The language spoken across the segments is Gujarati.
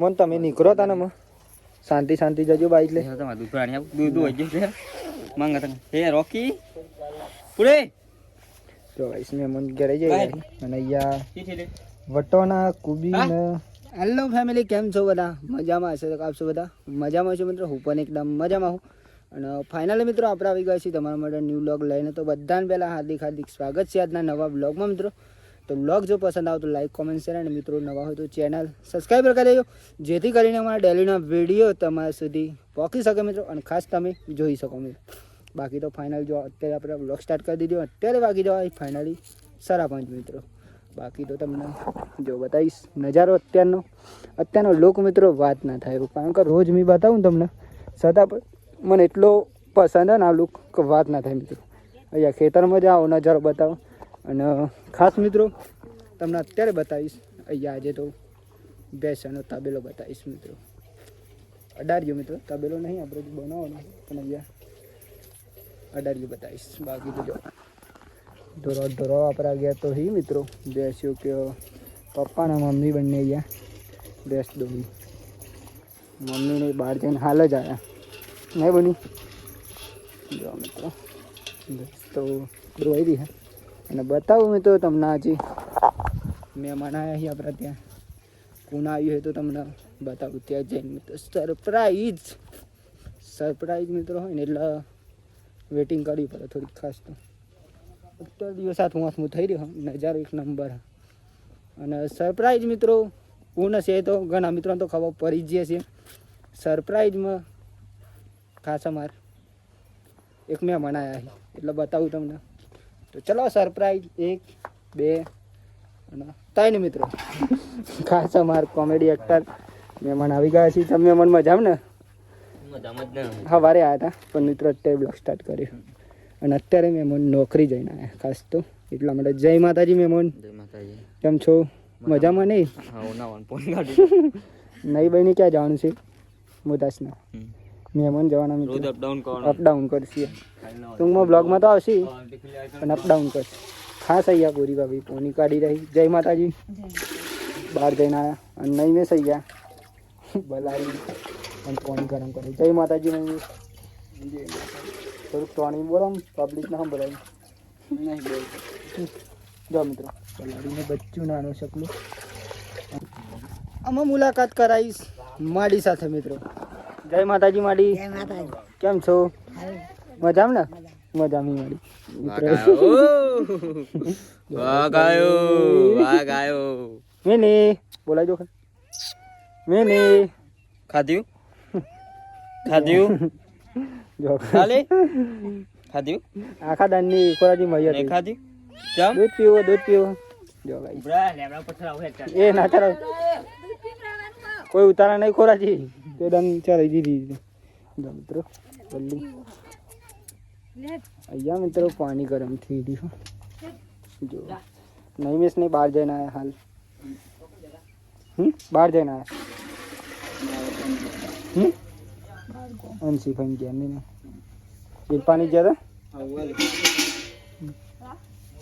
મોન તમે નીકળો તા ને શાંતિ શાંતિ જજો બાઈક લે દૂધ પાણી આપ દૂધ હોય છે માંગા તને હે રોકી પુરે તો इसमें मन ઘરે જઈ અને અહીંયા વટોના કુબી ને હેલો ફેમિલી કેમ છો બધા મજામાં હશે તો આપશો બધા મજામાં છો મિત્રો હું પણ એકદમ મજામાં હું અને ફાઇનલી મિત્રો આપણે આવી ગયા છીએ તમારા માટે ન્યૂ વ્લોગ લઈને તો બધાને પહેલાં હાર્દિક સ્વાગત છે આજના નવા વ્લોગમાં મિત્રો તો વ્લોગ જો પસંદ આવે તો લાઈક કોમેન્ટ શેર અને મિત્રો નવા હોય તો ચેનલ સબસ્ક્રાઈબ કરી દેજો જેથી કરીને અમારા ડેલીના વિડીયો તમારા સુધી પહોંચી શકે મિત્રો અને ખાસ તમે જોઈ શકો મિત્રો બાકી તો ફાઇનલ જો અત્યારે આપણે વ્લોગ સ્ટાર્ટ કરી દીધો અત્યારે બાકી જવા ફાઇનલી 5:30 મિત્રો બાકી તો તમને જો બતાવીશ નજારો અત્યારનો લોક મિત્રો વાત ના થાય કારણ કે રોજ મેં બતાવું તમને છતાં પણ મને એટલો પસંદ ને આ લુક કે વાત ના થાય મિત્રો અહીંયા ખેતરમાં જાઓ નજારો બતાવો અને ખાસ મિત્રો તમને અત્યારે બતાવીશ અહીંયા આજે તો બેસનો તબેલો બતાવીશ મિત્રો અડાર્યો મિત્રો તબેલો નહીં આપણે બનાવવાનો પણ અહીંયા અડાર્યો બતાવીશ બાકી તો જો ઢોરો આપણે ગયા તો હી મિત્રો બેસ્યો કે પપ્પા ને મમ્મી બંને અહીંયા બેસ દોડી મમ્મીને બહાર જઈને હાલ જ આવ્યા નહીં બની જો મિત્રો તો રોઈ રહી હે અને બતાવું મિત્રો તમને હજી મહેમાન આવ્યા અહીં આપણે ત્યાં કોણ આવ્યું હોય તો તમને બતાવું ત્યાં જઈને મિત્રો સરપ્રાઈઝ મિત્રો હોય ને એટલે વેટિંગ કરવી પડે થોડીક ખાસ તો અત્યારે દિવસ હાથમાં થઈ રહ્યો નજારો એક નંબર અને સરપ્રાઈઝ મિત્રો કોણ હશે તો ઘણા મિત્રોને તો ખબર પડી જ છે સરપ્રાઈઝમાં ખાસ અમાર એક મહેમાન આવ્યા એટલે બતાવું તમને તો ચલો સરપ્રાઈઝ 1 2 અને 3 મિત્રો ખાસ અમાર કોમેડી એક્ટર મહેમાન આવી ગયા છે તમે મન મજામાં ને સવારે આવ્યા હતા પણ મિત્રો અત્યારે બ્લોગ સ્ટાર્ટ કર્યો અને અત્યારે મહેમાન નોકરી જઈને આવ્યા ખાસ તો એટલા માટે જય માતાજી મહેમાન કેમ છો મજામાં નહીં નહીં બહેની ક્યાં જવાનું છે મુદાસના મહેમાન જવાના મિત્રો અપડાઉન કરશે ટૂંકમાં બ્લોગમાં તો આવશે પણ અપડાઉન કરશે ખાસ અહીંયા પૂરી ભાભી પોની કાઢી રહી જય માતાજી બહાર જઈને આવ્યા અને નહીં મેં સહી ગયા બલાવી અને પોની ગરમ કરી જય માતાજી નહીં થોડુંક ટોણી બોલો પબ્લિકને સંભળાય નહીં બોલ જો મિત્રો બલાડીને બચ્ચું નાનું શકલું આમાં મુલાકાત કરાવીશ માડી સાથે મિત્રો જય માતાજી માડી કેમ છો મજામાં ને મજામાં માડી મેની બોલાજો મેની ખાધ્યું જો ખાલી ખાધ્યું આખા દાનની કોરાજી મૈયા નહીં ખાધ્યું દૂધ પીવો જો ભાઈ એ ના ચાલો કોઈ ઉતારા નહીં ખોરાજી તે દન ચાલી દીધી મિત્રો બલ્લી અહીંયા મિત્રો પાણી ગરમ થઈ ગયું જો નહીં મિસ નહીં બહાર જઈને આવ્યા હાલ બહાર જઈને આવ્યા અંશી ફાઈન ગયા નહીં શિલ્પાની ગયા હતા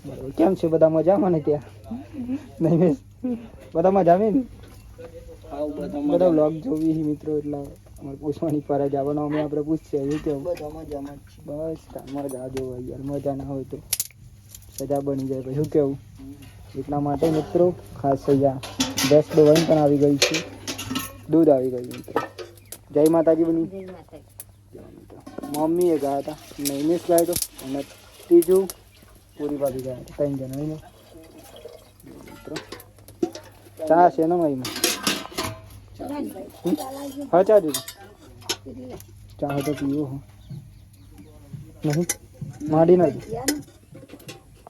બરાબર કેમ છે બધા મજામાં ને ત્યાં નહીં મિસ બધા મજામાં ને બધા વ્લોગ જોવી મિત્રો એટલે અમારે પૂછવાની ફરજ આવવાનો અમે આપણે પૂછીએ એવું કેવું બધા મજામાં બસ મજા જોવા યાર મજા ના હોય તો સજા બની જાય શું કેવું એટલા માટે મિત્રો ખાસ અહીંયા ભેંસ દોવાઈને પણ આવી ગઈ છે દૂધ આવી ગયું મિત્રો જય માતાજી બની મમ્મીએ ગયા હતા નૈમેશ ગયા હતો અને ત્રીજું પૂરી ભાભી ગયા હતા 3 જણા મિત્રો ચા છે ને મહીમાં હા ચા દીધું ચા તો પીવો હો નહીં માડી નથી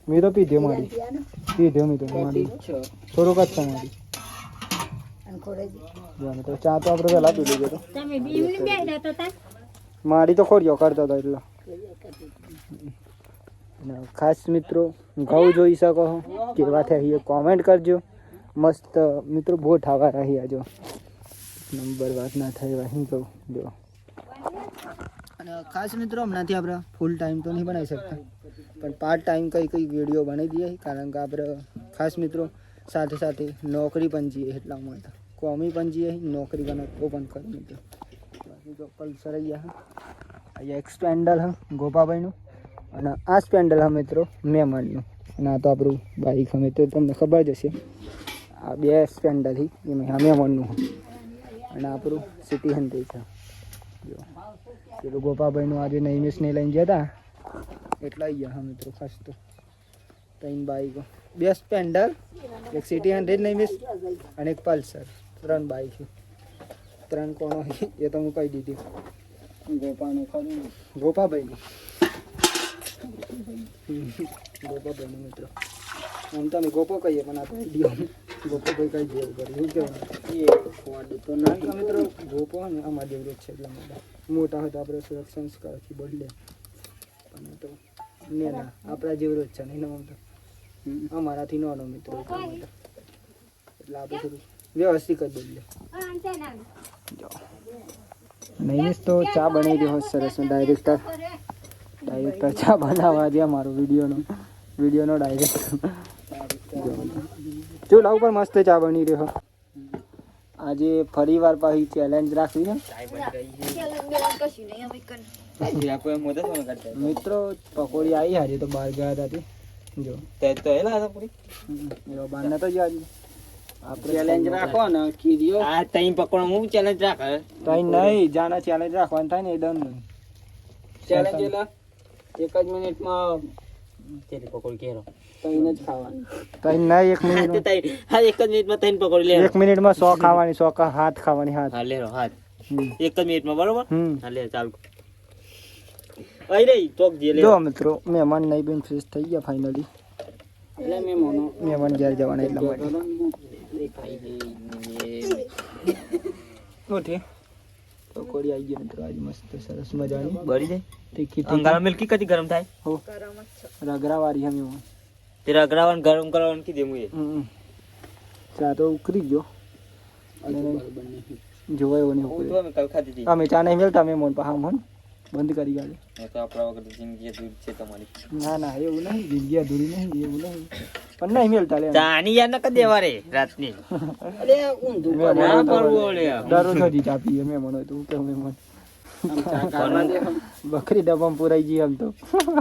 મેં તો પીધ્યો માડી મેં તો માડી થોડુંક જ છે માડી તો ચા તો આપણે પહેલાં પી લીધો તો માડી તો ખોરીઓ કરતો હતો એટલે ખાસ મિત્રો ઘઉં જોઈ શકો કેવા થયા કોમેન્ટ કરજો મસ્ત મિત્રો બહુ ઠાવા રહી આજો નંબર વાત ના થાય વાહી કહું જો અને ખાસ મિત્રો હમણાંથી આપણે ફૂલ ટાઈમ તો નહીં બનાવી શકતા પણ પાર્ટ ટાઈમ કઈ વિડીયો બનાવી દઈએ કારણ કે આપણે ખાસ મિત્રો સાથે સાથે નોકરી પણ જઈએ એટલા માટે કોમી પણ જઈએ નોકરી કરને તો પણ ખરું મિત્રો. બાકી તો પલ્સર અહીંયા અહીંયા એક સ્પેન્ડલ હા ગોપાભાઈનું અને આ સ્પેન્ડલ હા મિત્રો મહેમાનનું અને આ તો આપણું બાઈક હા મિત્રો તમને ખબર જ હશે. આ બે સ્પેન્ડલ હી એમાં હા મહેમાનનું અને આપણું સિટી હંતે છે. જો પેલું ગોપાભાઈનું આજે નૈમિષને લઈને ગયા હતા એટલે અહીંયા હા મિત્રો ખાસ તો 3 બાઈકો, 2 સ્પેન્ડલ, એક સિટી 100 નૈમિષ અને એક પલ્સર. 3 બાઈક છે. 3 કોણો એ તો હું કહી દીધી. ગોપાનું ખરું ગોપાભાઈનું ગોપાભાઈનું મિત્રો આમ તમે ગોપો કહીએ પણ આપણે વિડીયો ગોપાભાઈ કહી દેવું પડે એવું કહેવાનું એ તો ના મિત્રો ગોપો ને અમારા જેવડો જ છે એટલા મોટા હતા આપણે સંસ્કારથી બદલે પણ તો ના આપણા જેવડો જ છે નહીં આમ તો અમારાથી નાનો મિત્રો એટલે આપણે થોડું વ્યવસ્થિત જ બદલે. નહીં તો ચા બનાવી રહ્યો સરસ ડાયરેક્ટર ચા બનાવવા દે મારો વિડીયોનો ડાયરેક્ટર જો લાવ પર મસ્ત ચા બની રહ્યો. આજે ફરી વાર પાછી ચેલેન્જ રાખવી છે મિત્રો. પકોડી આવી હારી તો બહાર ગયા હતા જો બહાર તો જ ચેલેન્જ રાખો ને કીધું આ તઈ પકોડો હું ચેલેન્જ રાખ તઈ નહીં જાના ચેલેન્જ રાખવાનું થાય ને એ દન ચેલેન્જ એટલે 1 જ મિનિટમાં તેરી પકોડી કેરો તઈને જ ખાવાની તઈ નહીં 1 મિનિટ તઈ હા 1 જ મિનિટમાં તઈને પકોડી લે 1 મિનિટમાં 100 ખાવાની 100 કા હાથ ખાવાની હાથ હા લેરો હાથ 1 જ મિનિટમાં બરોબર હા લે ચાલ આઈ રે તોક જે લે જો મિત્રો મહેમાન નહીં બન ફ્રેશ થઈ ગયા ફાઇનલી એટલે મહેમાન ઘેર જવાના એટલા માટે પકોડી આવી ગઈ મિત્રો આજે મસ્ત સરસ મજાની બળી જાય તીખી અંગારા મિલ્કી કદી ગરમ થાય હો રગરા વાળી હમ એવું તે રગરાવાન ગરમ કરવાનું કીધે મુએ ચા તો ઉકરી ગયો અને જોવાયો ને ઉકરી તો અમે કલ ખાધી હતી અમે ચા નહીં મેલતા મે મોન પા હમ બંધ કરી ગાલે તો આપણા વગર જિંદગી દૂર છે તમારી. ના એવું નહીં જિંદગી અધૂરી નહીં એવું નહીં પણ નહીં મેલતા લે ચાની યાર ન ક દેવા રે રાતની અરે ઊંધું ના પરવો લે દરરોજ હજી ચા પીએ મે મનો તો કે મે મન બકરી ડબ્બામાં પુરાઈ ગઈ આમ તો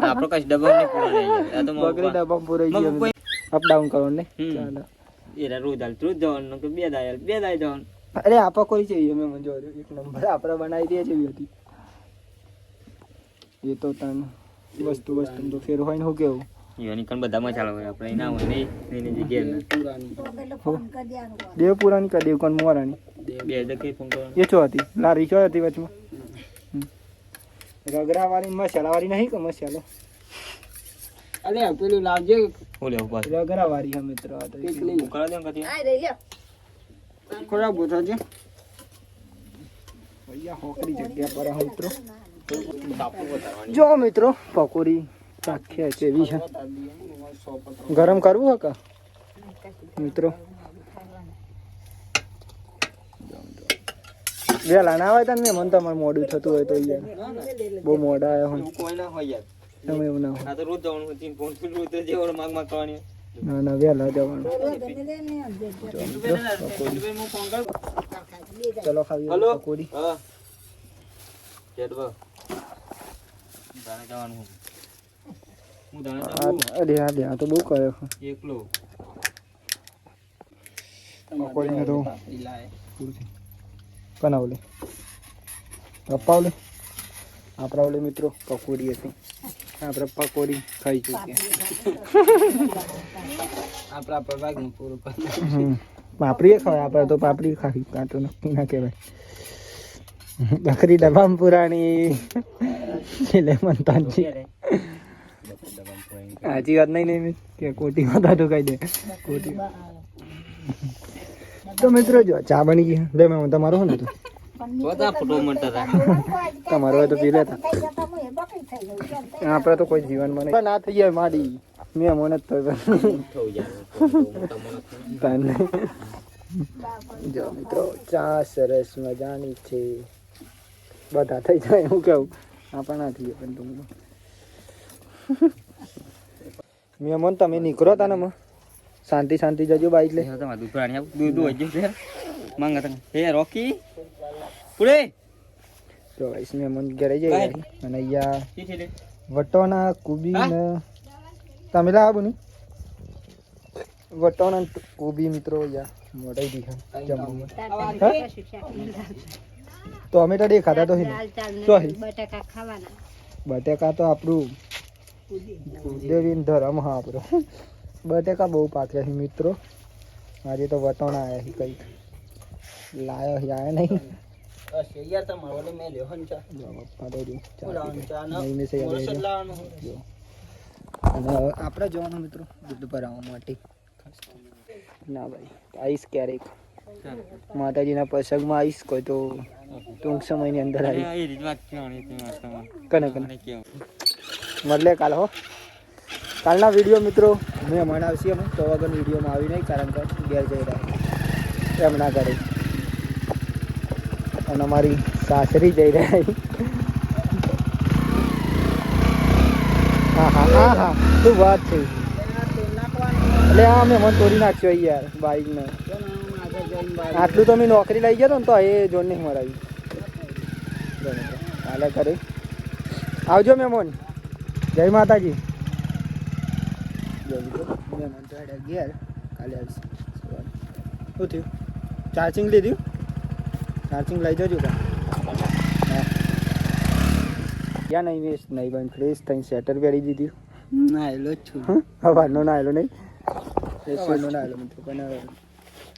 આપણો કશ ડબ્બામાં નહીં પુરાઈ આ તો બકરી ડબ્બામાં પુરાઈ ગઈ અપ ડાઉન કરો ને ચાલો એરા રોજ જવાનું કે બે દાય જવાનું. અરે આપા કોઈ છે મે મન જો એક નંબર આપણે બનાવી દે છે હતી એ તો તન વસ્તુ તો ફેર હોય ને હું કેવું યાની કણ બધા મસાલા હોય આપણે ના હોય નહીં જગ્યાએ દેવ પુરાની કા દેવ કણ મોરાની બે દકે ફોન કરવાનો એ ચો હતી લારી ચો હતી વચમાં રગરા વાળી મસાલા વાળી નહીં કે મસાલો અલે પેલું લાવજે ઓલે ઉપર રગરા વાળી હે મિત્ર આ તો એકલી કરા દે કતી આ રે લે ખરાબ બોથા છે ભૈયા હોકરી જગ્યા પર આ મિત્રો જો મિત્રો પકોડી ચાખ્યા કેવી છે ગરમ કરવું હકા મિત્રો વેલા ના આવે તને મન તમારે મોડું થતું હોય તો યાર બહુ મોડા આવ્યા હોય તમે એવું ના હોય રોજ જવાનું ના વેલા જવાનું ચલો ખાવી પકોડી અરે તો બહુ કરે એકલો પકોડી તો કનાવલે ગપ્પાવલે આપણા મિત્રો પકોડી હતી આપણે પકોડી ખાઈ ચૂક્યા આપણા પ્રભાગનું પૂરું પાપડી ખવાય આપણે તો પાપડી ખાઈ કાંટો નક્કી ના કહેવાય. બકરી ડબ્બામાં પુરાણી લેમન તાંજી સાચી વાત નહીં કે કોટીમાં તો કહી દે કોટી તો મિત્રો જો ચા બની ગઈ લે મેં તમારો ને તો તમારો હોય તો પી લેતા આપણે તો કોઈ જીવનમાં નહીં ના થઈ જાય માડી મેં મને જો મિત્રો ચા સરસ મજાની છે બધા થઈ જાય હું કેવું આપણે ના થઈએ પણ તું મેં તમે નીકળો તા ને શાંતિ જજો બાઈક લે દૂધ માંગા તને હે રોકી પુરે તો ગાઈસ મહેમાન ઘરે જઈ રહ્યા છે અને અહીંયા વટોના કુબી ને તમે લાવો ને વટોના કુબી મિત્રો યા મોઢાઈ દીખા જમવામાં ટોમેટા દેખાતા તો બટાકા ખાવાના બટેકા તો આપણું દેવીન ધરમ હા આપણો બટેકા બહુ પાક્યા છે મિત્રો આજે તો વટોણા આવ્યા છે કંઈક લાયો છે આયા નહીં અને આપણે જવાનું મિત્રો દૂધ ભરાવવા માટે ના ભાઈ આવીશ ક્યારેક માતાજીના પ્રસંગમાં આવીશ કોઈ તો ટૂંક સમયની અંદર આવી કને મળે કાલ હો કાલના વિડીયો મિત્રો મેં મનાવશે અમે તો વગર વિડીયોમાં આવી નહીં કારણ કે ઘેર જઈ રહ્યા એમ ના કરે અને અમારી સાસરી જઈ રહ્યા હા હા હા હા શું વાત છે એટલે હા અમે મને તોડી નાખ્યો યાર બાઈકને આટલું તો મેં નોકરી લઈ ગયો તો એ જોન નહીં મરાવી કાલે કરે આવજો મહેમાન જય માતાજી મહેમાન તો ઘેર કાલે આવીશ શું થયું ચાર્જિંગ લીધું ચાર્જિંગ લઈ જજો ક્યાં નહીં વેસ્ટ નહીં બંધ ફ્રેશ થઈને સ્વેટર પહેરી દીધું નાયેલો જ છું હવાનો નાયેલો નહીં ફ્રેશનો નાયેલો મિત્રો પણ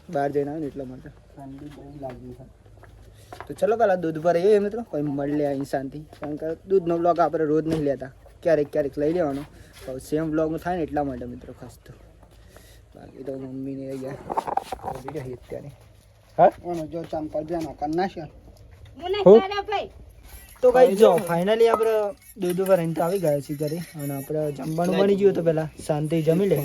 બહાર જઈને આવે ને એટલા માટે ઠંડી બહુ લાગી છે તો ચલો પહેલાં દૂધ પર એ મિત્રો કોઈ મળે અહીં શાંતિ કારણ કે દૂધનો બ્લોગ આપણે રોજ નહીં લેતા ક્યારેક ક્યારેક લઈ લેવાનો તો સેમ બ્લોગમાં થાય ને એટલા માટે મિત્રો ખાસ તો બાકી તો મમ્મીને અહીંયા અત્યારે હા જો ચંપલ બેનો કર નાખ્યો તો કઈ જો ફાઇનલી આપણે દૂધ ઉપર અહીં તો આવી ગયા છીએ ઘરે અને આપણે જમવાનું બની ગયું તો પહેલાં શાંતિ જમી લે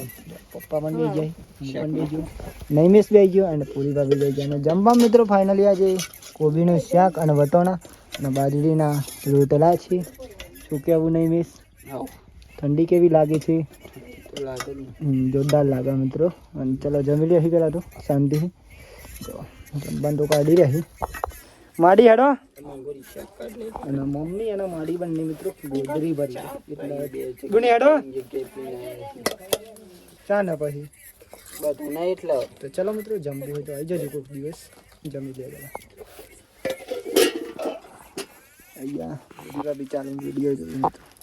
પપ્પા પણ બેસી જાય હું પણ બેસી ગયું નૈમેશ બેસી ગયો અને પૂરી ભાભી બેસી જાય અને જમવા મિત્રો ફાઇનલી આજે કોબીનું શાક અને વટોણા અને બાજરીના રોટલા છે શું કહેવું નૈમેશ ઠંડી કેવી લાગે છે જોરદાર લાગે મિત્રો અને ચલો જમી લે પહેલાં તો શાંતિથી જમવાનું તો કાઢી રહી માડી હેડો અને મમ્મી અને માડી બંને મિત્રો ગોદરી ભરી એટલે ગુણી હેડો ચા ને પછી બધું ના એટલે તો ચલો મિત્રો જમવું હોય તો આવી જજો કોઈક દિવસ જમી લે અહીંયા બિચારો વિડીયો જોયું મિત્રો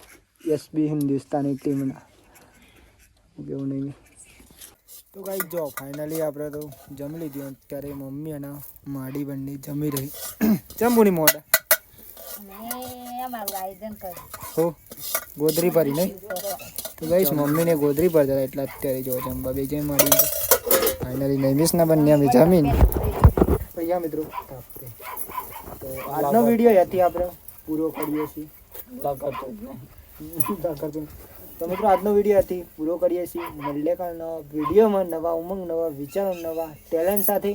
એસબી હિન્દુસ્તાની ટીમના કેવું નહીં તો કાંઈ જો ફાઇનલી આપણે તો જમી લીધું અત્યારે મમ્મી અને માડી બંને જમી રહી જમવું મોડા હો ગોદરી ભરી નહીં તો ગઈશ મમ્મીને ગોદરી ભર જતા એટલે અત્યારે જો જમવા બે જઈ માડી ફાઇનલી નૈમિષના બંને અમે જમીને અહીંયા મિત્રો તો આજનો વિડીયો અહીંયાથી આપણે પૂરો કરીએ છીએ તો મિત્રો આજનો વિડીયો હતી પૂરો કરીએ છીએ મળીએ કાલ નવા વિડીયોમાં નવા ઉમંગ નવા વિચારો નવા ટેલેન્ટ સાથે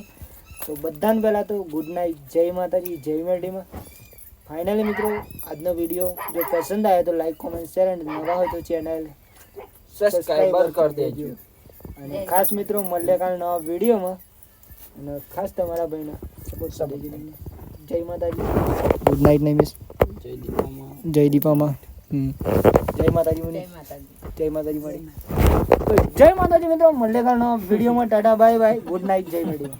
તો બધાને પહેલાં તો ગુડ નાઇટ જય માતાજી જય મેરડીમાં ફાઇનલી મિત્રો આજનો વિડીયો જો પસંદ આવે તો લાઈક કોમેન્ટ શેર અને નવા હોય તો ચેનલ સબસ્ક્રાઈબર કરી દેજો અને ખાસ મિત્રો મળીએ કાલ નવા વિડીયોમાં અને ખાસ તમારા ભાઈના સપોર્ટ કરી દેજો જય માતાજી ગુડ નાઇટ નૈમિષ જય દીપામાં જય માતાજી મુનિ જય માતાજી મળી જય માતાજી મિત્રો મળે કારનો વિડીયોમાં Tata bye bye good night જય મેડી